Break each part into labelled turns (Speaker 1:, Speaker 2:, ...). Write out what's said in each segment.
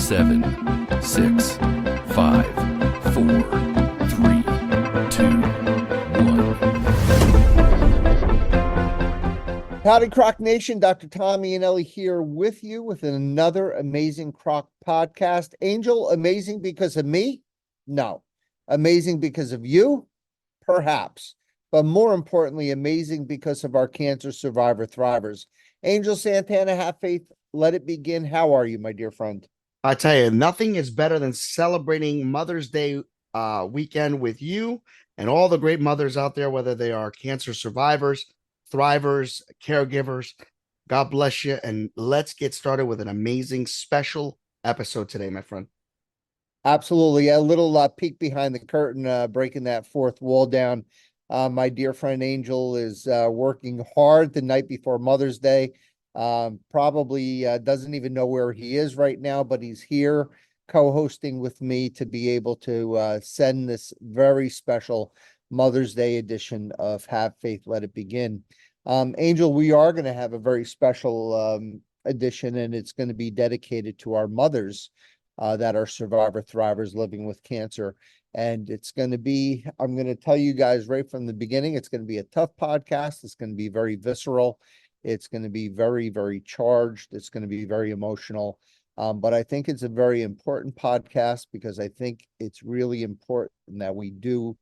Speaker 1: 7, 6, 5, 4, 3, 2, 1.
Speaker 2: Howdy, CROC Nation. Dr. Tommy and Ellie here with you with another amazing CROC podcast. Angel, amazing because of me? No. Amazing because of you? Perhaps. But more importantly, amazing because of our cancer survivor thrivers. Angel Santana, have faith. Let it begin. How are you, my dear friend?
Speaker 3: I tell you, nothing is better than celebrating Mother's Day weekend with you and all the great mothers out there, whether they are cancer survivors, thrivers, caregivers. God bless you. And let's get started with an amazing special episode today, my friend.
Speaker 2: Absolutely. A little peek behind the curtain, breaking that fourth wall down. My dear friend Angel is working hard the night before Mother's Day. Probably doesn't even know where he is right now, but he's here co-hosting with me to be able to send this very special Mother's Day edition of Have Faith, Let It Begin. Angel, we are going to have a very special edition, and it's going to be dedicated to our mothers that are survivor thrivers living with cancer. And it's going to be, I'm going to tell you guys right from the beginning, it's going to be a tough podcast. It's going to be very visceral. It's going to be very, very charged. It's going to be very emotional. But I think it's a very important podcast because I think it's really important that we do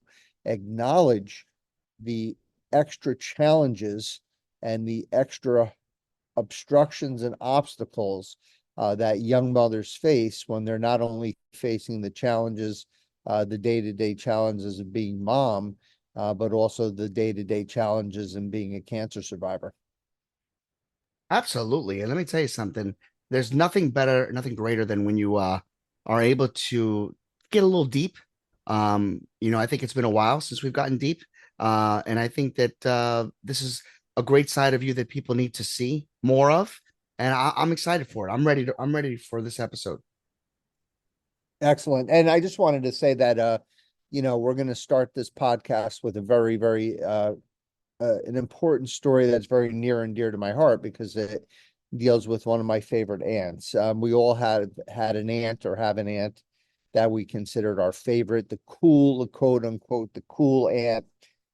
Speaker 2: acknowledge the extra challenges and the extra obstructions and obstacles that young mothers face when they're not only facing the challenges, the day-to-day challenges of being mom, but also the day-to-day challenges in being a cancer survivor.
Speaker 3: Absolutely. And let me tell you something. There's nothing better, nothing greater than when you are able to get a little deep. I think it's been a while since we've gotten deep. And I think that this is a great side of you that people need to see more of. And I'm excited for it. I'm ready for this episode.
Speaker 2: Excellent. And I just wanted to say that, we're going to start this podcast with a very, very, an important story that's very near and dear to my heart because it deals with one of my favorite aunts. We all had an aunt or have an aunt that we considered our favorite, the cool, quote unquote, the cool aunt.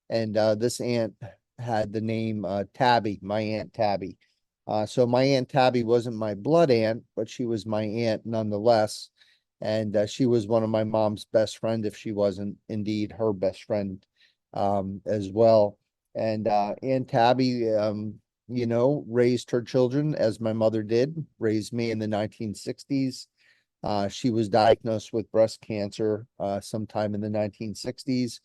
Speaker 2: And this aunt had the name Tabby, my Aunt Tabby. So my Aunt Tabby wasn't my blood aunt, but she was my aunt nonetheless. And she was one of my mom's best friend, if she wasn't indeed her best friend as well. And Aunt Tabby, raised her children as my mother did, raised me in the 1960s. She was diagnosed with breast cancer sometime in the 1960s.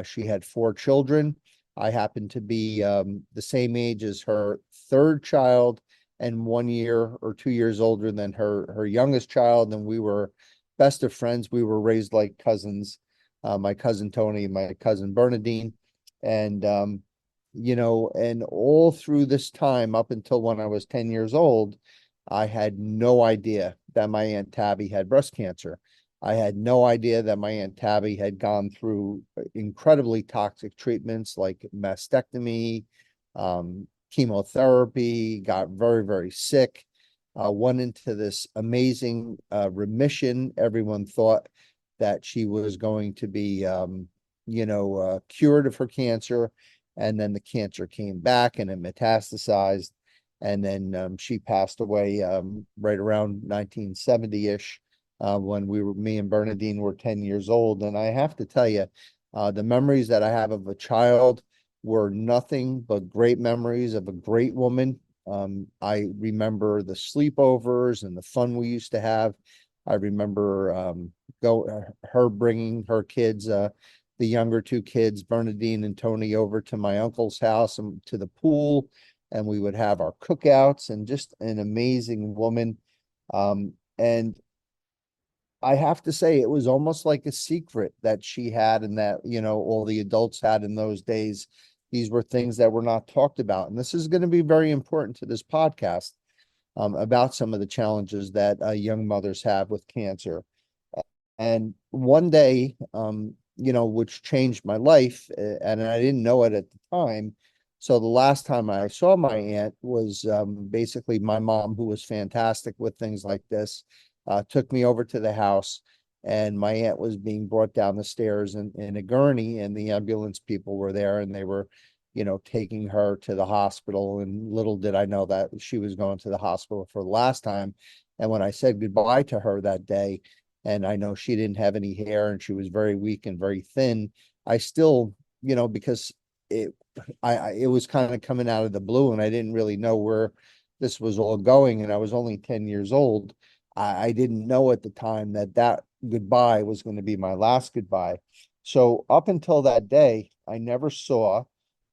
Speaker 2: She had 4 children. I happened to be the same age as her third child and 1 year or 2 years older than her youngest child. And we were best of friends. We were raised like cousins, my cousin Tony, my cousin Bernadine. And, and all through this time, up until when I was 10 years old, I had no idea that my Aunt Tabby had breast cancer. I had no idea that my Aunt Tabby had gone through incredibly toxic treatments like mastectomy, chemotherapy, got very, very sick, went into this amazing remission. Everyone thought that she was going to be, cured of her cancer. And then the cancer came back and it metastasized. And then she passed away right around 1970-ish when me and Bernadine were 10 years old. And I have to tell you, the memories that I have of a child were nothing but great memories of a great woman. I remember the sleepovers and the fun we used to have. I remember her bringing her kids, the younger 2 kids, Bernadine and Tony, over to my uncle's house and to the pool, and we would have our cookouts, and just an amazing woman. And I have to say, it was almost like a secret that she had and that, all the adults had in those days. These were things that were not talked about. And this is going to be very important to this podcast about some of the challenges that young mothers have with cancer. And one day, which changed my life, and I didn't know it at the time. So the last time I saw my aunt was basically my mom, who was fantastic with things like this. took me over to the house, and my aunt was being brought down the stairs in a gurney, and the ambulance people were there, and they were, taking her to the hospital. And little did I know that she was going to the hospital for the last time. And when I said goodbye to her that day, and I know she didn't have any hair and she was very weak and very thin, I still, because it, it was kind of coming out of the blue, and I didn't really know where this was all going. And I was only 10 years old. I didn't know at the time that goodbye was going to be my last goodbye. So up until that day, I never saw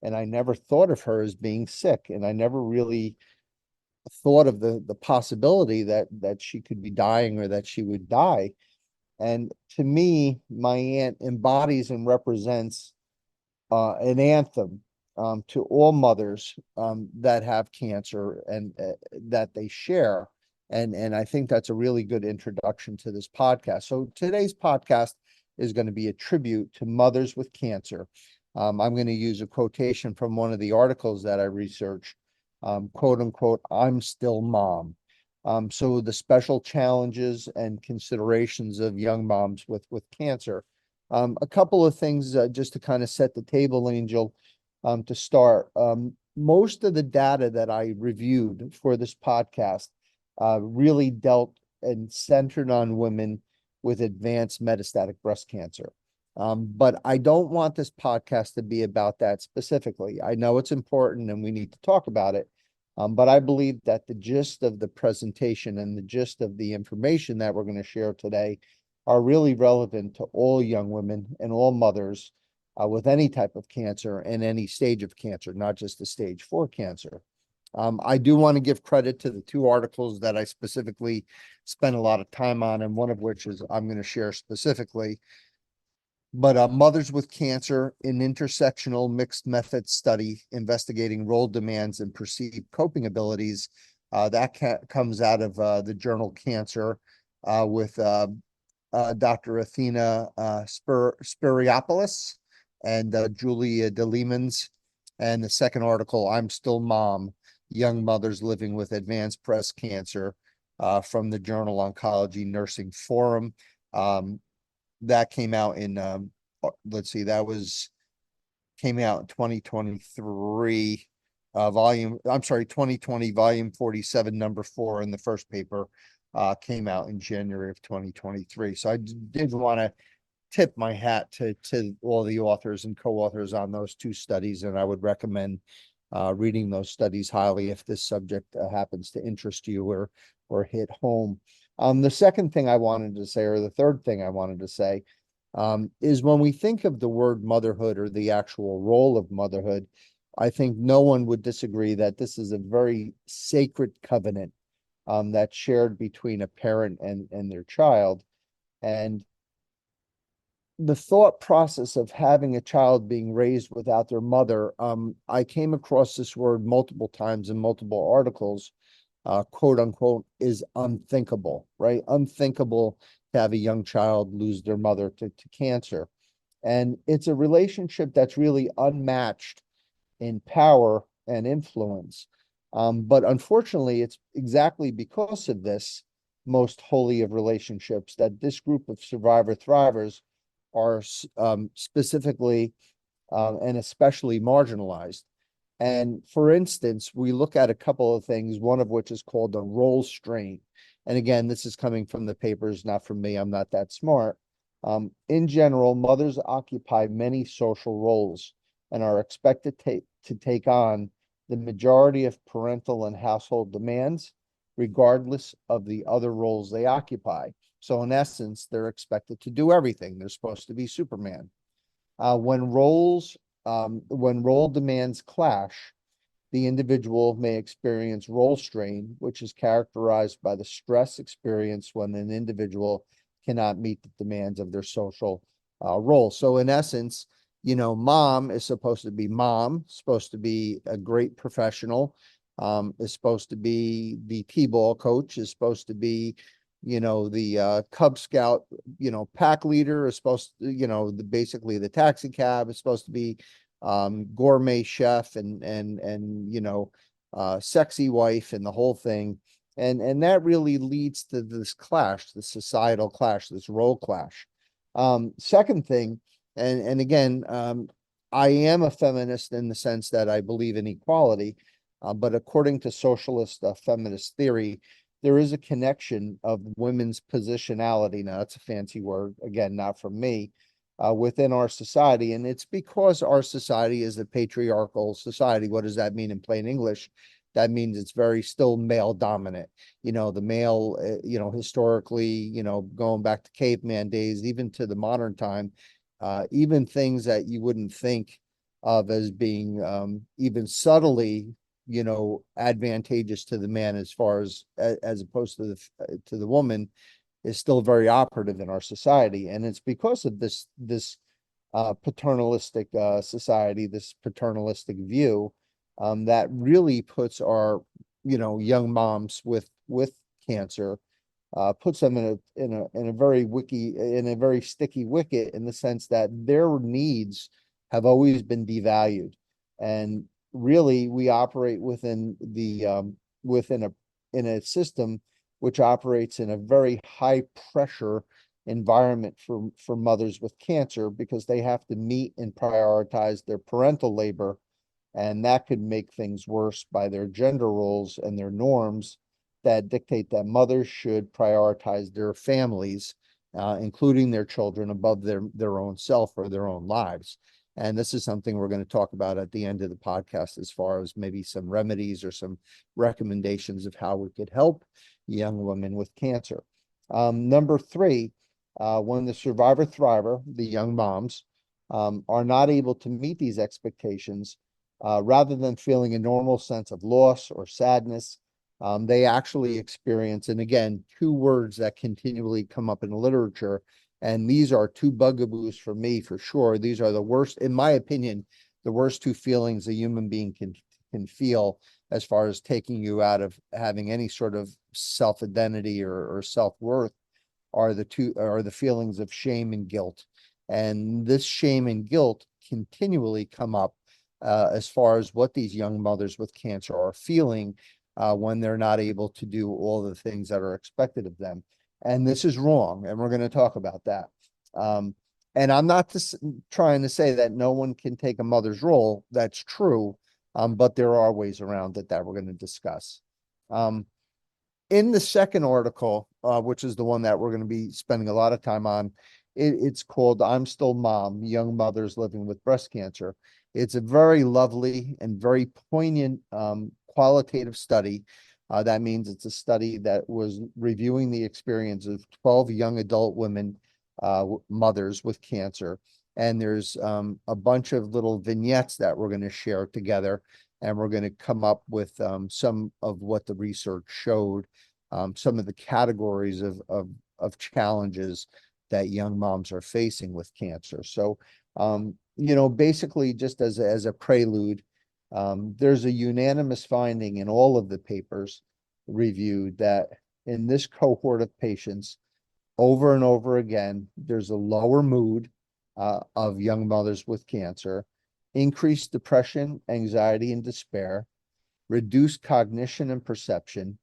Speaker 2: and I never thought of her as being sick. And I never really thought of the possibility that she could be dying or that she would die. And to me, my aunt embodies and represents an anthem to all mothers that have cancer and that they share. And I think that's a really good introduction to this podcast. So today's podcast is going to be a tribute to mothers with cancer. I'm going to use a quotation from one of the articles that I researched, quote unquote, "I'm still mom." So the special challenges and considerations of young moms with cancer. A couple of things just to kind of set the table, Angel, to start. Most of the data that I reviewed for this podcast really dealt and centered on women with advanced metastatic breast cancer. But I don't want this podcast to be about that specifically. I know it's important and we need to talk about it. But I believe that the gist of the presentation and the gist of the information that we're going to share today are really relevant to all young women and all mothers with any type of cancer and any stage of cancer, not just the stage 4 cancer. I do want to give credit to the 2 articles that I specifically spent a lot of time on, and one of which is I'm going to share specifically. But Mothers with Cancer, an intersectional mixed method study investigating role demands and perceived coping abilities, that comes out of the journal Cancer with Dr. Athena Spiriopoulos and Julia DeLemans. And the second article, "I'm Still Mom, Young Mothers Living with Advanced Breast Cancer," from the journal Oncology Nursing Forum. That came out in, let's see, came out in 2023, 2020, volume 47, number 4, and the first paper came out in January of 2023. So I did want to tip my hat to all the authors and co-authors on those 2 studies, and I would recommend reading those studies highly if this subject happens to interest you or hit home. The second thing I wanted to say, or the third thing I wanted to say, is when we think of the word motherhood or the actual role of motherhood, I think no one would disagree that this is a very sacred covenant that's shared between a parent and their child. And the thought process of having a child being raised without their mother, I came across this word multiple times in multiple articles, quote unquote, is unthinkable, right? Unthinkable to have a young child lose their mother to cancer. And it's a relationship that's really unmatched in power and influence. But unfortunately, it's exactly because of this most holy of relationships that this group of survivor thrivers are specifically and especially marginalized. And for instance, we look at a couple of things, one of which is called the role strain. And again, this is coming from the papers, not from me. I'm not that smart. In general, mothers occupy many social roles and are expected to take on the majority of parental and household demands, regardless of the other roles they occupy. So in essence, they're expected to do everything. They're supposed to be Superman. When role demands clash, the individual may experience role strain, which is characterized by the stress experienced when an individual cannot meet the demands of their social role. So in essence, mom is supposed to be mom, supposed to be a great professional, is supposed to be the T-ball coach, is supposed to be the Cub Scout, pack leader, is supposed to, basically the taxi cab is supposed to be gourmet chef and sexy wife and the whole thing. And that really leads to this clash, the societal clash, this role clash. Second thing, and again, I am a feminist in the sense that I believe in equality, but according to socialist feminist theory, there is a connection of women's positionality. Now, that's a fancy word, again, not from me, within our society. And it's because our society is a patriarchal society. What does that mean in plain English? That means it's very still male dominant. The male, historically, going back to caveman days, even to the modern time, even things that you wouldn't think of as being even subtly, advantageous to the man as opposed to the woman is still very operative in our society. And it's because of this paternalistic society, this paternalistic view that really puts our young moms with cancer, puts them in a very sticky wicket, in the sense that their needs have always been devalued. And really, we operate in a system which operates in a very high pressure environment for mothers with cancer, because they have to meet and prioritize their parental labor, and that could make things worse by their gender roles and their norms that dictate that mothers should prioritize their families, including their children, above their own self or their own lives. And this is something we're going to talk about at the end of the podcast, as far as maybe some remedies or some recommendations of how we could help young women with cancer. Number three, when the survivor thriver, the young moms, are not able to meet these expectations, rather than feeling a normal sense of loss or sadness, they actually experience, and again, two words that continually come up in the literature, and these are two bugaboos for me, for sure. These are the worst, in my opinion, the worst two feelings a human being can feel, as far as taking you out of having any sort of self-identity or self-worth, are the feelings of shame and guilt. And this shame and guilt continually come up as far as what these young mothers with cancer are feeling when they're not able to do all the things that are expected of them. And this is wrong, and we're going to talk about that. And I'm not trying to say that no one can take a mother's role. That's true, but there are ways around it that we're going to discuss. In the second article, which is the one that we're going to be spending a lot of time on, it's called "I'm Still Mom: Young Mothers Living with Breast Cancer." It's a very lovely and very poignant qualitative study. That means it's a study that was reviewing the experience of 12 young adult women, mothers with cancer. And there's a bunch of little vignettes that we're going to share together, and we're going to come up with some of what the research showed, some of the categories of challenges that young moms are facing with cancer. So, basically, just as a prelude, there's a unanimous finding in all of the papers reviewed that in this cohort of patients, over and over again, there's a lower mood of young mothers with cancer, increased depression, anxiety, and despair, reduced cognition and perception,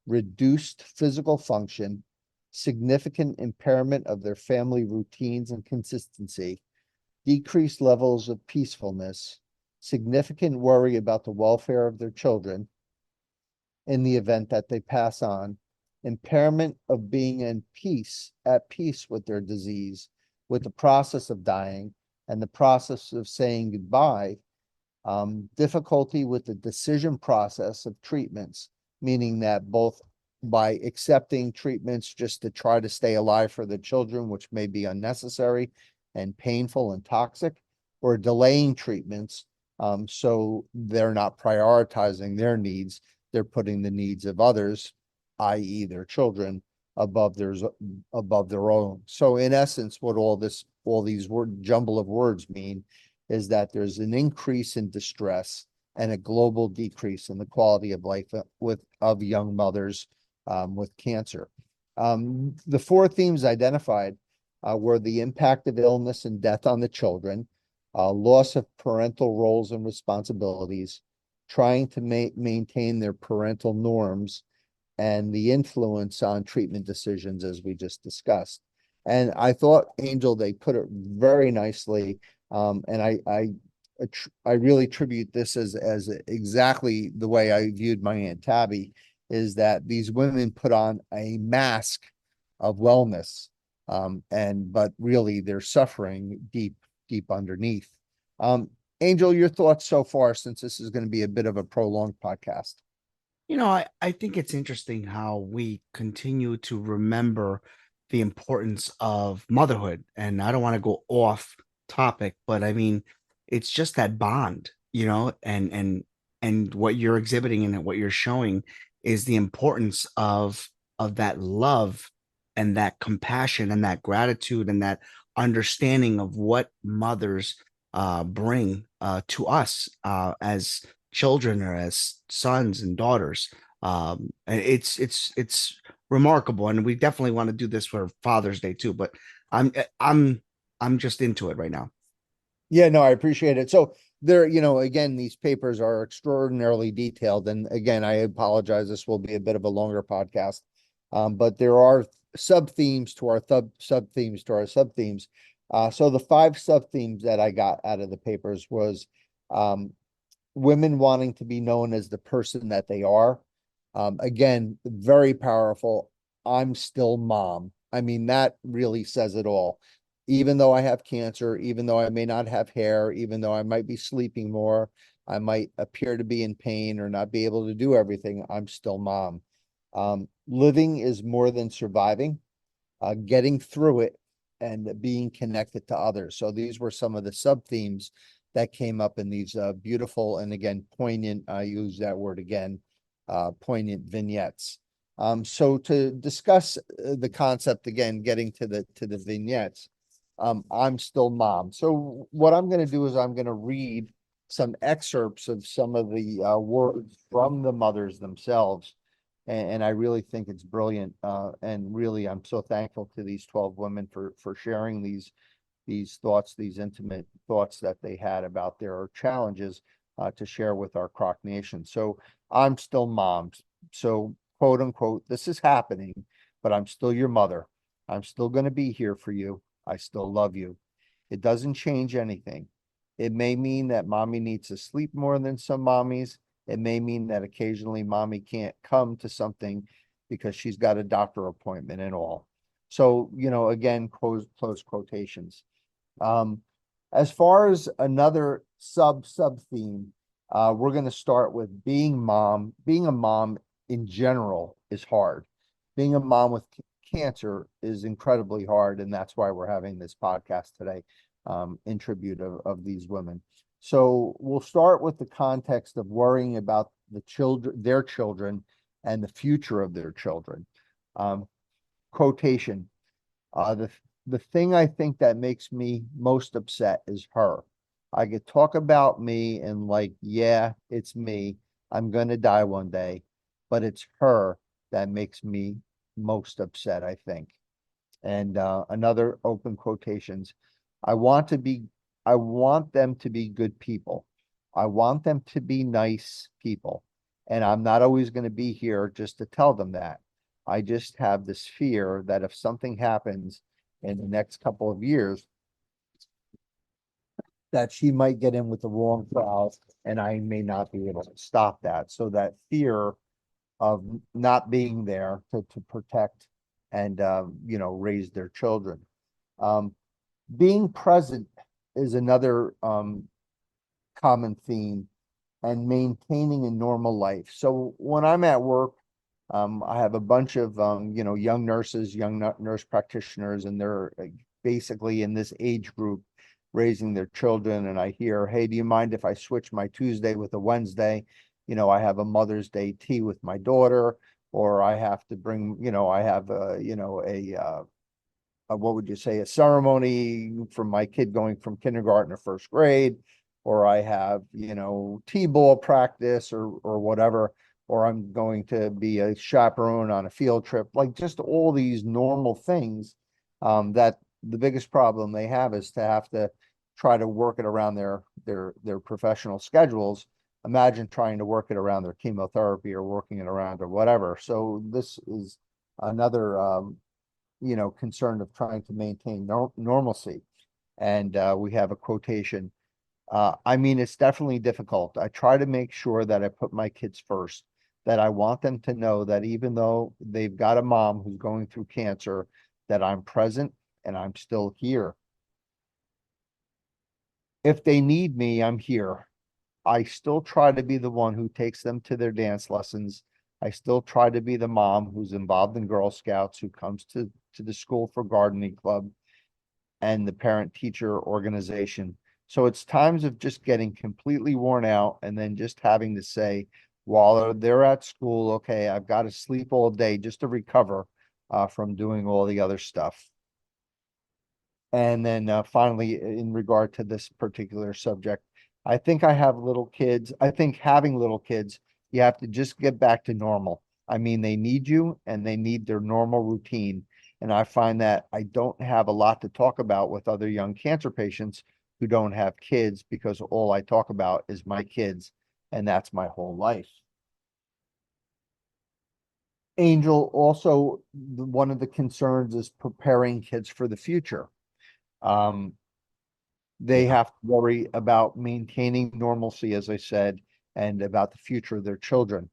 Speaker 2: reduced physical function, significant impairment of their family routines and consistency, decreased levels of peacefulness, significant worry about the welfare of their children in the event that they pass on, impairment of being at peace with their disease, with the process of dying and the process of saying goodbye, difficulty with the decision process of treatments, meaning that both by accepting treatments just to try to stay alive for the children, which may be unnecessary and painful and toxic, or delaying treatments, so they're not prioritizing their needs. They're putting the needs of others, i.e. their children, above their own. So in essence, what all these jumble of words mean is that there's an increase in distress and a global decrease in the quality of life of young mothers with cancer. The four themes identified were the impact of illness and death on the children, loss of parental roles and responsibilities, trying to maintain their parental norms, and the influence on treatment decisions, as we just discussed. And I thought, Angel, they put it very nicely. And I really tribute this as exactly the way I viewed my Aunt Tabby, is that these women put on a mask of wellness. But really they're suffering deep, deep underneath. Angel, your thoughts so far, since this is going to be a bit of a prolonged podcast.
Speaker 3: I think it's interesting how we continue to remember the importance of motherhood. And I don't want to go off topic, but I mean, it's just that bond, and what you're exhibiting and what you're showing is the importance of that love and that compassion and that gratitude and that understanding of what mothers bring to us as children or as sons and daughters. And it's remarkable, and we definitely want to do this for Father's Day too. But I'm I'm I'm just into it right now.
Speaker 2: Yeah, no, I appreciate it. So there, again, these papers are extraordinarily detailed. And again, I apologize. This will be a bit of a longer podcast. But there are sub themes to our sub themes to our sub themes. So the 5 sub themes that I got out of the papers was um, women wanting to be known as the person that they are. Again, very powerful. I'm still mom. I mean, that really says it all. Even though I have cancer, even though I may not have hair, even though I might be sleeping more, I might appear to be in pain or not be able to do everything, I'm still mom. Living is more than surviving, getting through it and being connected to others. So these were some of the sub themes that came up in these beautiful and again poignant, I use that word again, poignant vignettes. So to discuss the concept again, getting to the vignettes, I'm still mom. So what I'm going to do is I'm going to read some excerpts of some of the words from the mothers themselves. And I really think it's brilliant. And really, I'm so thankful to these 12 women for sharing these thoughts, these intimate thoughts that they had about their challenges to share with our CROC Nation. So I'm still mom. So quote unquote, this is happening, but I'm still your mother. I'm still going to be here for you. I still love you. It doesn't change anything. It may mean that mommy needs to sleep more than some mommies. It may mean that occasionally mommy can't come to something because she's got a doctor appointment and all. So, again, close quotations. Um, as far as another sub theme, we're going to start with being mom. Being a mom in general is hard. Being a mom with cancer is incredibly hard, and that's why we're having this podcast today, in tribute of these women. So we'll start with the context of worrying about their children, and the future of their children. Quotation. The thing I think that makes me most upset is her. I could talk about me and like, yeah, it's me. I'm gonna die one day, but it's her that makes me most upset, I think. And another open quotations. I want to be, I want them to be good people. I want them to be nice people. And I'm not always going to be here just to tell them that. I just have this fear that if something happens in the next couple of years, that she might get in with the wrong crowd and I may not be able to stop that. So that fear of not being there to protect and raise their children. Um, being present is another common theme, and maintaining a normal life. So when I'm at work, I have a bunch of young nurses, young nurse practitioners, and they're basically in this age group raising their children. And I hear, hey, do you mind if I switch my Tuesday with a Wednesday? I have a Mother's Day tea with my daughter, or I have to bring, I have what would you say, a ceremony from my kid going from kindergarten to first grade, or I have, T-ball practice or whatever, or I'm going to be a chaperone on a field trip, like just all these normal things. That the biggest problem they have is to have to try to work it around their professional schedules. imagine trying to work it around their chemotherapy or working it around or whatever. So this is another, concern of trying to maintain normalcy. And we have a quotation. I mean, it's definitely difficult. I try to make sure that I put my kids first, that I want them to know that even though they've got a mom who's going through cancer, that I'm present and I'm still here. If they need me, I'm here. I still try to be the one who takes them to their dance lessons. I still try to be the mom who's involved in Girl Scouts, who comes to the school for gardening club and the parent teacher organization. So it's times of just getting completely worn out and then just having to say, while they're at school, okay, I've got to sleep all day just to recover from doing all the other stuff. And then finally, in regard to this particular subject, I think I have little kids. I think having little kids, you have to just get back to normal. I mean, they need you and they need their normal routine. And I find that I don't have a lot to talk about with other young cancer patients who don't have kids, because all I talk about is my kids, and that's my whole life. Angel, also, one of the concerns is preparing kids for the future. They
Speaker 3: Yeah.
Speaker 2: have to worry about maintaining normalcy, as I said, and about the future of their children.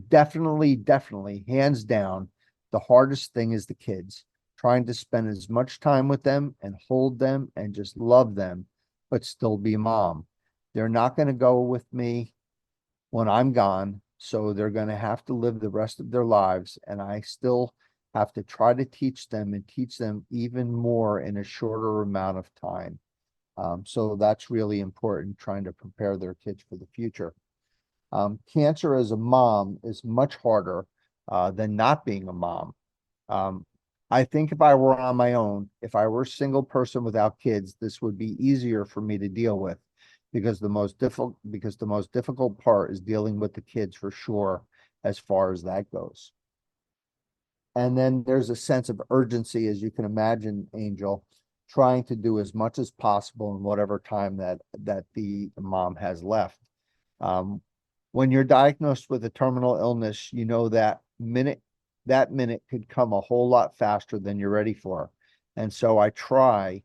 Speaker 2: Definitely, hands down, the hardest thing is the kids. Trying to spend as much time with them and hold them and just love them, but still be mom. They're not going to go with me when I'm gone, so they're going to have to live the rest of their lives, and I still have to try to teach them and teach them even more in a shorter amount of time. So that's really important, trying to prepare their kids for the future. Cancer as a mom is much harder than not being a mom. Um, I think if I were on my own, if I were a single person without kids, this would be easier for me to deal with, because the most difficult part is dealing with the kids for sure, as far as that goes. And then there's a sense of urgency, as you can imagine, Angel, trying to do as much as possible in whatever time that the mom has left. Um, when you're diagnosed with a terminal illness, you know that minute could come a whole lot faster than you're ready for. And so I try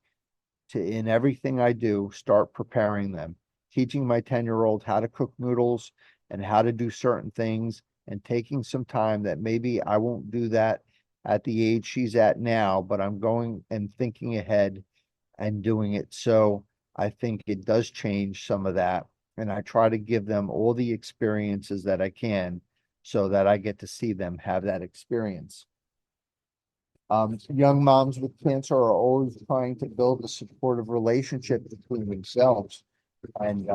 Speaker 2: to, in everything I do, start preparing them, teaching my 10-year-old how to cook noodles and how to do certain things, and taking some time that maybe I won't do that at the age she's at now, but I'm going and thinking ahead and doing it. So I think it does change some of that. And I try to give them all the experiences that I can, so that I get to see them have that experience. Young moms with cancer are always trying to build a supportive relationship between themselves and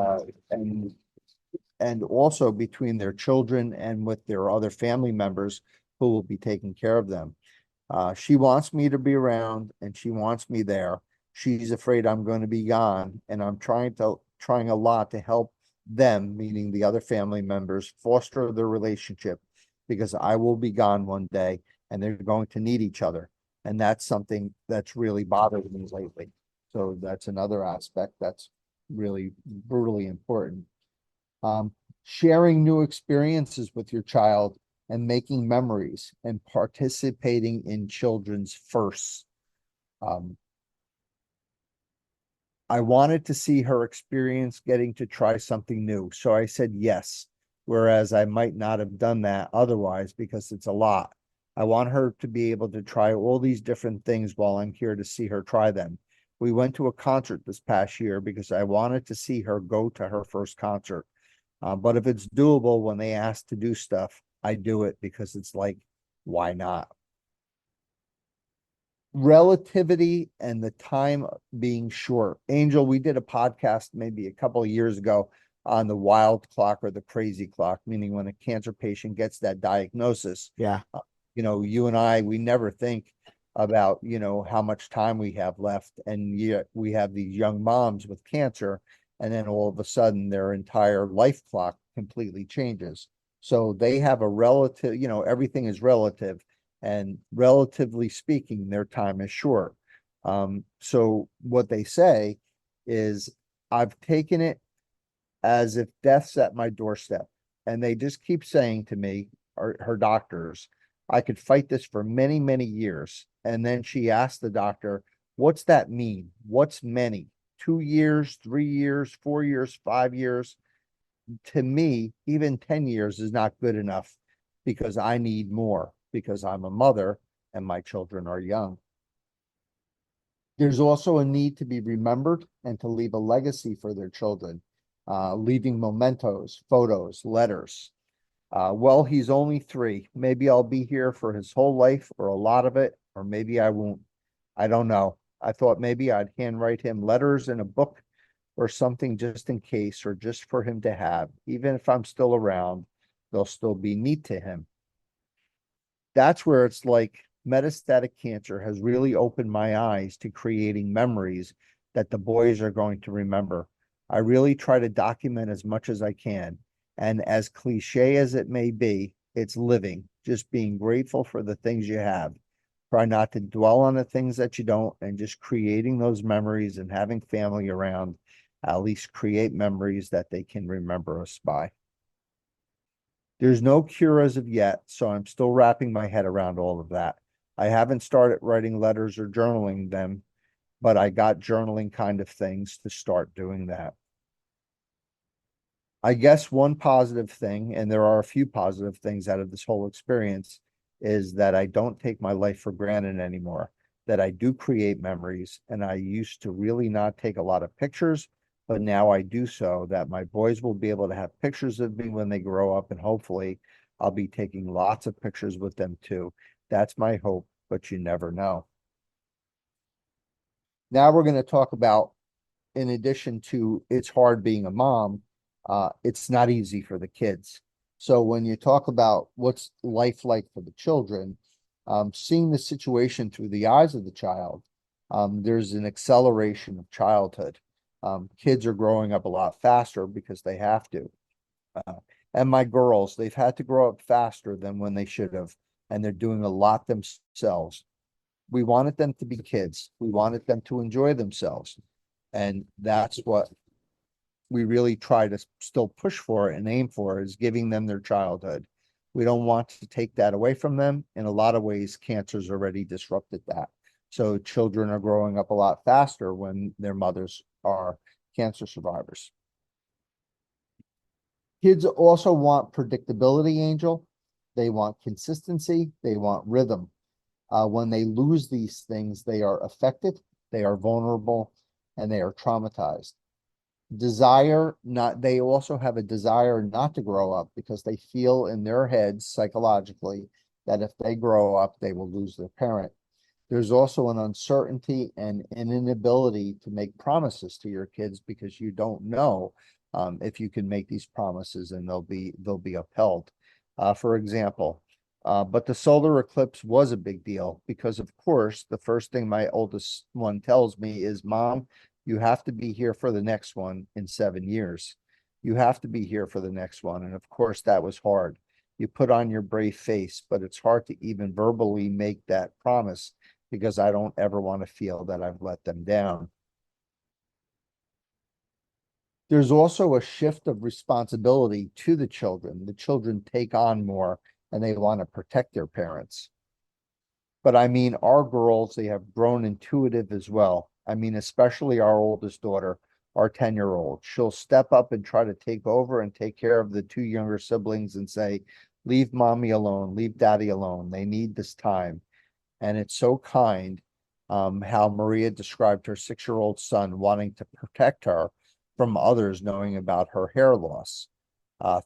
Speaker 2: and also between their children and with their other family members who will be taking care of them. She wants me to be around and she wants me there. She's afraid I'm going to be gone, and I'm trying a lot to help them, meaning the other family members, foster their relationship, because I will be gone one day and they're going to need each other. And that's something that's really bothered me lately. So that's another aspect that's really brutally important. Sharing new experiences with your child and making memories and participating in children's firsts. Um, I wanted to see her experience getting to try something new, so I said yes, whereas I might not have done that otherwise, because it's a lot. I want her to be able to try all these different things while I'm here to see her try them. We went to a concert this past year because I wanted to see her go to her first concert. But if it's doable when they ask to do stuff, I do it, because it's like, why not? Relativity and the time being short. Angel, we did a podcast maybe a couple of years ago on the wild clock or the crazy clock, meaning when a cancer patient gets that diagnosis.
Speaker 3: Yeah.
Speaker 2: You and I, we never think about, how much time we have left. And yet we have these young moms with cancer, and then all of a sudden their entire life clock completely changes. So they have a relative, everything is relative, and relatively speaking, their time is short. So what they say is, I've taken it as if death's at my doorstep. And they just keep saying to me, her doctors, I could fight this for many, many years. And then she asked the doctor, what's that mean? What's many? 2 years, 3 years, 4 years, 5 years? To me, even 10 years is not good enough because I need more because I'm a mother and my children are young. There's also a need to be remembered and to leave a legacy for their children, leaving mementos, photos, letters. Well, he's only 3. Maybe I'll be here for his whole life or a lot of it, or maybe I won't. I don't know. I thought maybe I'd handwrite him letters in a book or something just in case, or just for him to have. Even if I'm still around, they'll still be neat to him. That's where it's like metastatic cancer has really opened my eyes to creating memories that the boys are going to remember. I really try to document as much as I can. And as cliche as it may be, it's living, just being grateful for the things you have. Try not to dwell on the things that you don't, and just creating those memories and having family around, at least create memories that they can remember us by. There's no cure as of yet, so I'm still wrapping my head around all of that. I haven't started writing letters or journaling them, but I got journaling kind of things to start doing that. I guess one positive thing, and there are a few positive things out of this whole experience, is that I don't take my life for granted anymore, that I do create memories, and I used to really not take a lot of pictures, but now I do, so that my boys will be able to have pictures of me when they grow up, and hopefully I'll be taking lots of pictures with them too. That's my hope, but you never know. Now we're going to talk about, in addition to it's hard being a mom, it's not easy for the kids. So when you talk about what's life like for the children, seeing the situation through the eyes of the child, there's an acceleration of childhood. Kids are growing up a lot faster because they have to. And my girls, they've had to grow up faster than when they should have, and they're doing a lot themselves. We wanted them to be kids. We wanted them to enjoy themselves. And that's what we really try to still push for and aim for, is giving them their childhood. We don't want to take that away from them. In a lot of ways, cancer's already disrupted that. So children are growing up a lot faster when their mothers are cancer survivors. Kids also want predictability, Angel. They want consistency. They want rhythm. When they lose these things, they are affected, they are vulnerable, and they are traumatized. They also have a desire not to grow up because they feel in their heads psychologically that if they grow up, they will lose their parent. There's also an uncertainty and an inability to make promises to your kids because you don't know if you can make these promises and they'll be upheld. For example, but the solar eclipse was a big deal because, of course, the first thing my oldest one tells me is, Mom, you have to be here for the next one in 7 years. You have to be here for the next one. And of course, that was hard. You put on your brave face, but it's hard to even verbally make that promise because I don't ever want to feel that I've let them down. There's also a shift of responsibility to the children. The children take on more and they want to protect their parents. But I mean, our girls, they have grown intuitive as well. I mean, especially our oldest daughter, our 10-year-old. She'll step up and try to take over and take care of the 2 younger siblings and say, leave mommy alone, leave daddy alone. They need this time. And it's so kind how Maria described her 6-year-old son wanting to protect her from others knowing about her hair loss.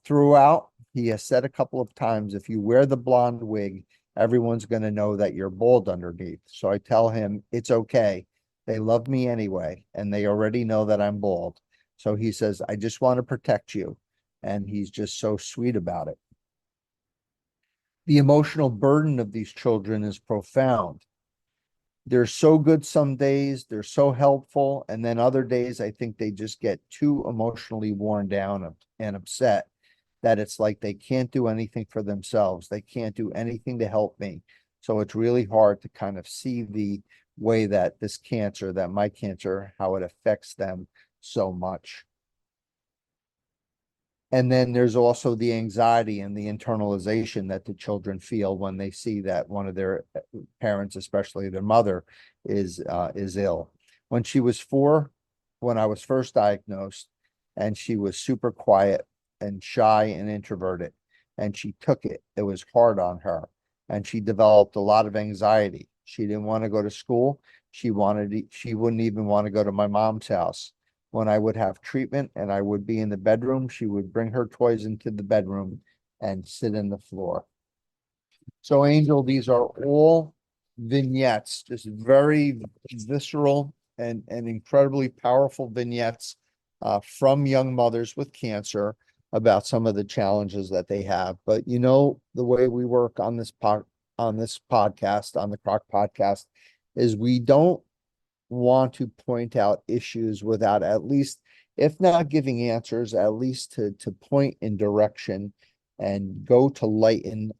Speaker 2: Throughout, he has said a couple of times, if you wear the blonde wig, everyone's going to know that you're bald underneath. So I tell him, it's okay. They love me anyway, and they already know that I'm bald. So he says, I just want to protect you. And he's just so sweet about it. The emotional burden of these children is profound. They're so good some days, they're so helpful, and then other days I think they just get too emotionally worn down and upset that it's like they can't do anything for themselves. They can't do anything to help me. So it's really hard to kind of see the way that this cancer, that my cancer, how it affects them so much. And then there's also the anxiety and the internalization that the children feel when they see that one of their parents, especially their mother, is ill. When she was 4, when I was first diagnosed, and she was super quiet and shy and introverted, and she took it. It was hard on her, and she developed a lot of anxiety. She didn't want to go to school. She wouldn't even want to go to my mom's house. When I would have treatment and I would be in the bedroom, she would bring her toys into the bedroom and sit in the floor. So, Angel, these are all vignettes, just very visceral and incredibly powerful vignettes from young mothers with cancer about some of the challenges that they have. But you know, the way we work on this podcast, on the CROC podcast, is we don't want to point out issues without at least, if not giving answers, at least to point in direction and go to lighten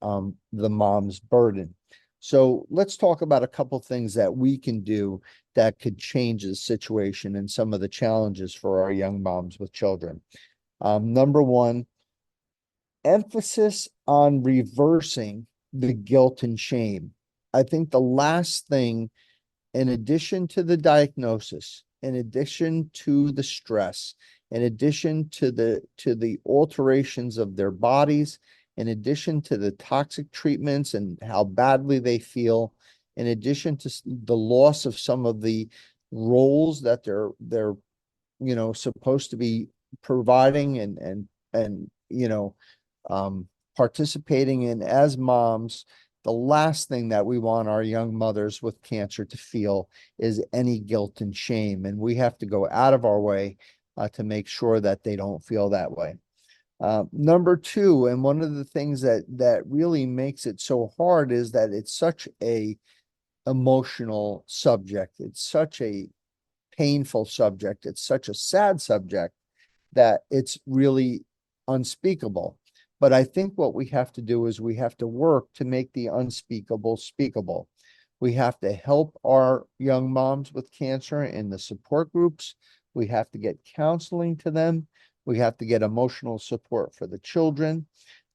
Speaker 2: the mom's burden. So let's talk about a couple things that we can do that could change the situation and some of the challenges for our young moms with children. Number one, emphasis on reversing the guilt and shame. I think the last thing, in addition to the diagnosis, in addition to the stress, in addition to the alterations of their bodies, in addition to the toxic treatments and how badly they feel, in addition to the loss of some of the roles that they're supposed to be providing and participating in as moms, the last thing that we want our young mothers with cancer to feel is any guilt and shame. And we have to go out of our way to make sure that they don't feel that way. Number two, and one of the things that really makes it so hard is that it's such a emotional subject. It's such a painful subject. It's such a sad subject that it's really unspeakable. But I think what we have to do is we have to work to make the unspeakable speakable. We have to help our young moms with cancer in the support groups. We have to get counseling to them. We have to get emotional support for the children.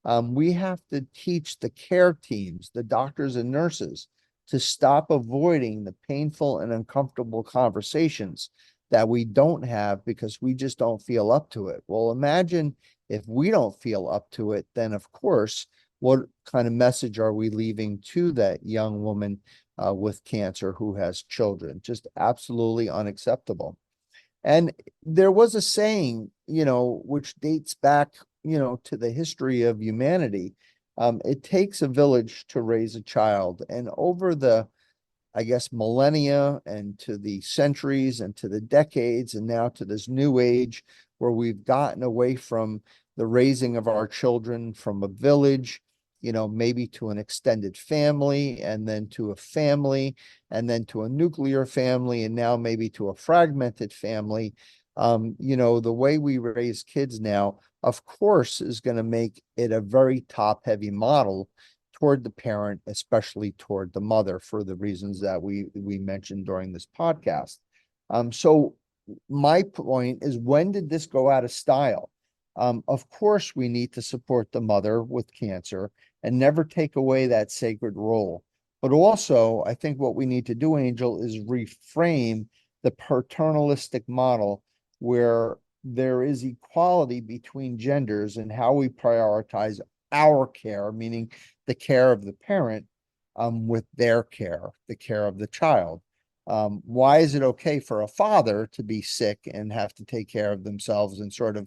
Speaker 2: We have to teach the care teams, the doctors and nurses, to stop avoiding the painful and uncomfortable conversations that we don't have because we just don't feel up to it. Well, imagine if we don't feel up to it, then of course, what kind of message are we leaving to that young woman with cancer who has children? Just absolutely unacceptable. And there was a saying, which dates back, to the history of humanity. It takes a village to raise a child. And over the, I guess, millennia and to the centuries and to the decades and now to this new age where we've gotten away from the raising of our children from a village, maybe to an extended family and then to a family and then to a nuclear family and now maybe to a fragmented family. The way we raise kids now, of course, is going to make it a very top-heavy model toward the parent, especially toward the mother, for the reasons that we mentioned during this podcast. So my point is, when did this go out of style? Of course, we need to support the mother with cancer and never take away that sacred role. But also, I think what we need to do, Angel, is reframe the paternalistic model where there is equality between genders and how we prioritize our care, meaning the care of the parent, with their care, the care of the child. Why is it okay for a father to be sick and have to take care of themselves and sort of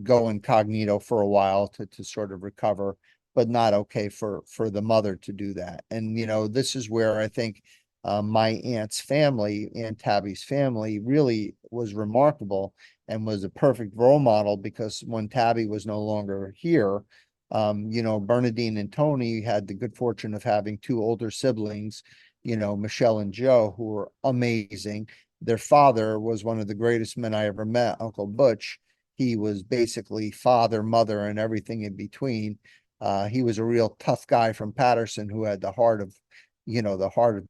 Speaker 2: go incognito for a while to sort of recover, but not okay for the mother to do that? And this is where I think my aunt's family, Aunt Tabby's family, really was remarkable and was a perfect role model, because when Tabby was no longer here, Bernadine and Tony had the good fortune of having two older siblings, Michelle and Joe, who were amazing. Their father was one of the greatest men I ever met, Uncle Butch. He was basically father, mother, and everything in between. He was a real tough guy from Patterson who had the heart of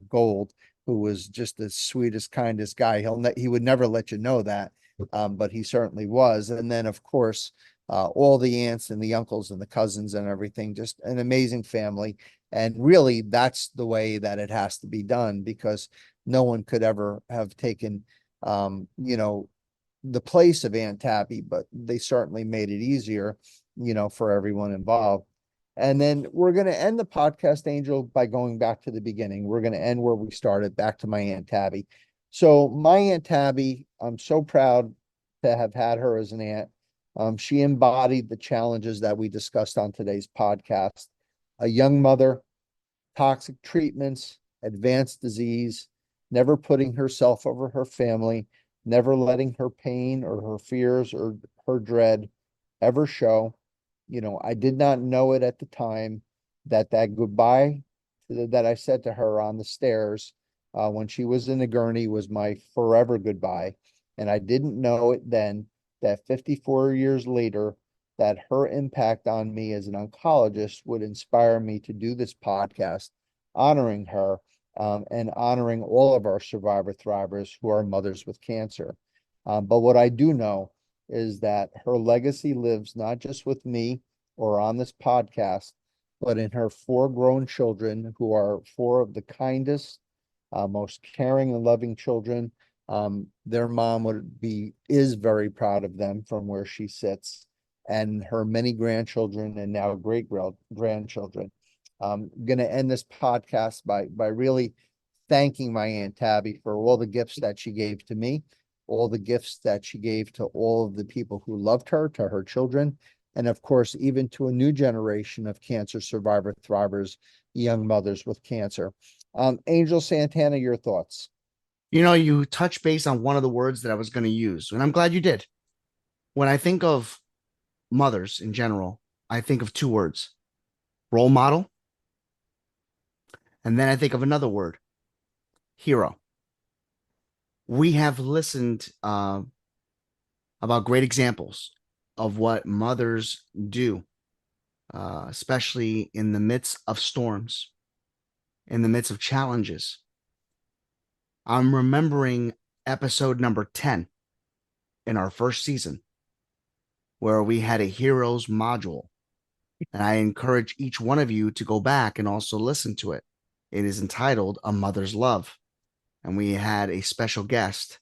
Speaker 2: gold, who was just the sweetest, kindest guy. He would never let you know that, but he certainly was. And then, of course, all the aunts and the uncles and the cousins and everything, just an amazing family. And really, that's the way that it has to be done, because no one could ever have taken, the place of Aunt Tabby, but they certainly made it easier, for everyone involved. And then we're going to end the podcast, Angel, by going back to the beginning. We're going to end where we started, back to my Aunt Tabby. So my Aunt Tabby, I'm so proud to have had her as an aunt. She embodied the challenges that we discussed on today's podcast. A young mother, toxic treatments, advanced disease, never putting herself over her family, never letting her pain or her fears or her dread ever show. I did not know it at the time that goodbye that I said to her on the stairs when she was in the gurney was my forever goodbye. And I didn't know it then that 54 years later, that her impact on me as an oncologist would inspire me to do this podcast, honoring her and honoring all of our survivor thrivers who are mothers with cancer. But what I do know is that her legacy lives not just with me or on this podcast, but in her 4 grown children, who are 4 of the kindest, most caring and loving children. Their mom is very proud of them from where she sits, and her many grandchildren and now great grandchildren. I'm going to end this podcast by really thanking my Aunt Tabby for all the gifts that she gave to me, all the gifts that she gave to all of the people who loved her, to her children, and of course, even to a new generation of cancer survivor thrivers, young mothers with cancer. Angel Santana, your thoughts?
Speaker 3: You touch base on one of the words that I was going to use, and I'm glad you did. When I think of mothers in general, I think of 2 words: role model, and then I think of another word: hero. We have listened about great examples of what mothers do, especially in the midst of storms, in the midst of challenges. I'm remembering episode number 10 in our first season, where we had a heroes module. And I encourage each one of you to go back and also listen to it. It is entitled A Mother's Love. And we had a special guest,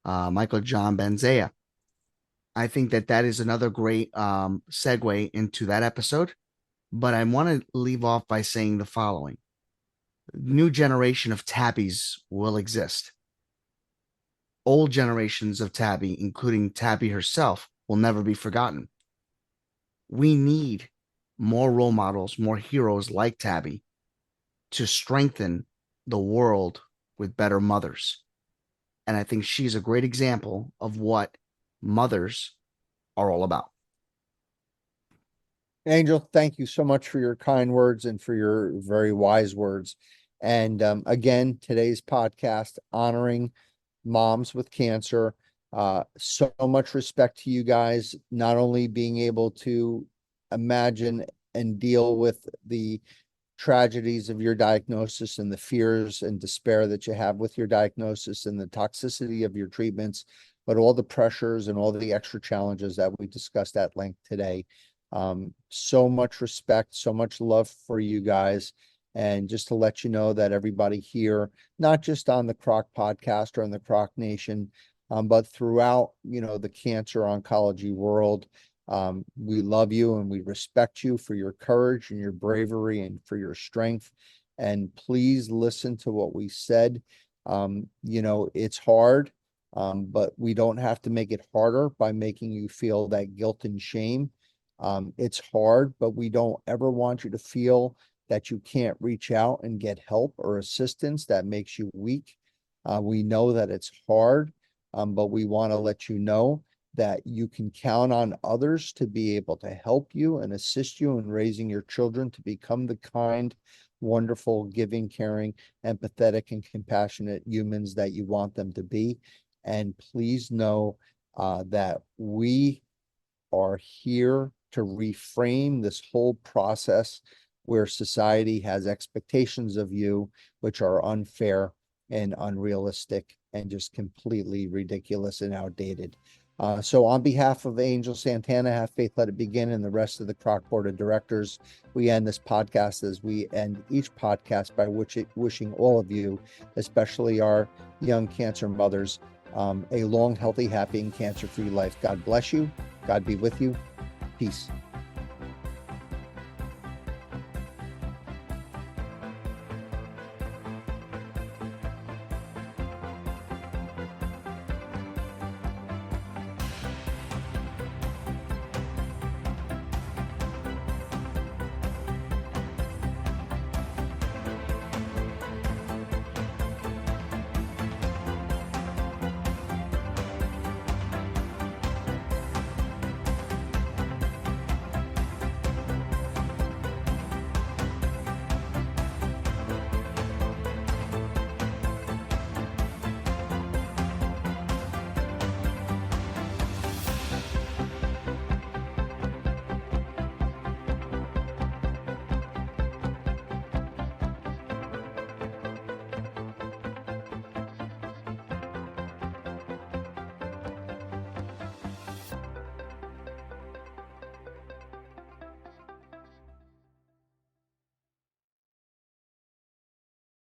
Speaker 3: Michael John Benzea. I think that is another great segue into that episode. But I want to leave off by saying the following. New generation of Tabbies will exist. Old generations of Tabby, including Tabby herself, will never be forgotten. We need more role models, more heroes like Tabby to strengthen the world with better mothers. And I think she's a great example of what mothers are all about.
Speaker 2: Angel, thank you so much for your kind words and for your very wise words. And again, today's podcast honoring moms with cancer. So much respect to you guys, not only being able to imagine and deal with the tragedies of your diagnosis and the fears and despair that you have with your diagnosis and the toxicity of your treatments, but all the pressures and all the extra challenges that we discussed at length today. So much respect, so much love for you guys. And just to let you know that everybody here, not just on the CROC podcast or in the CROC Nation, but throughout, the cancer oncology world, we love you and we respect you for your courage and your bravery and for your strength. And please listen to what we said. It's hard, but we don't have to make it harder by making you feel that guilt and shame. It's hard, but we don't ever want you to feel that you can't reach out and get help or assistance that makes you weak. We know that it's hard, but we want to let you know that you can count on others to be able to help you and assist you in raising your children to become the kind, wonderful, giving, caring, empathetic, and compassionate humans that you want them to be. And please know that we are here to reframe this whole process where society has expectations of you, which are unfair and unrealistic and just completely ridiculous and outdated. So on behalf of Angel Santana, Have Faith, Let It Begin, and the rest of the CROC Board of Directors, we end this podcast as we end each podcast by wishing all of you, especially our young cancer mothers, a long, healthy, happy, and cancer-free life. God bless you. God be with you. Peace.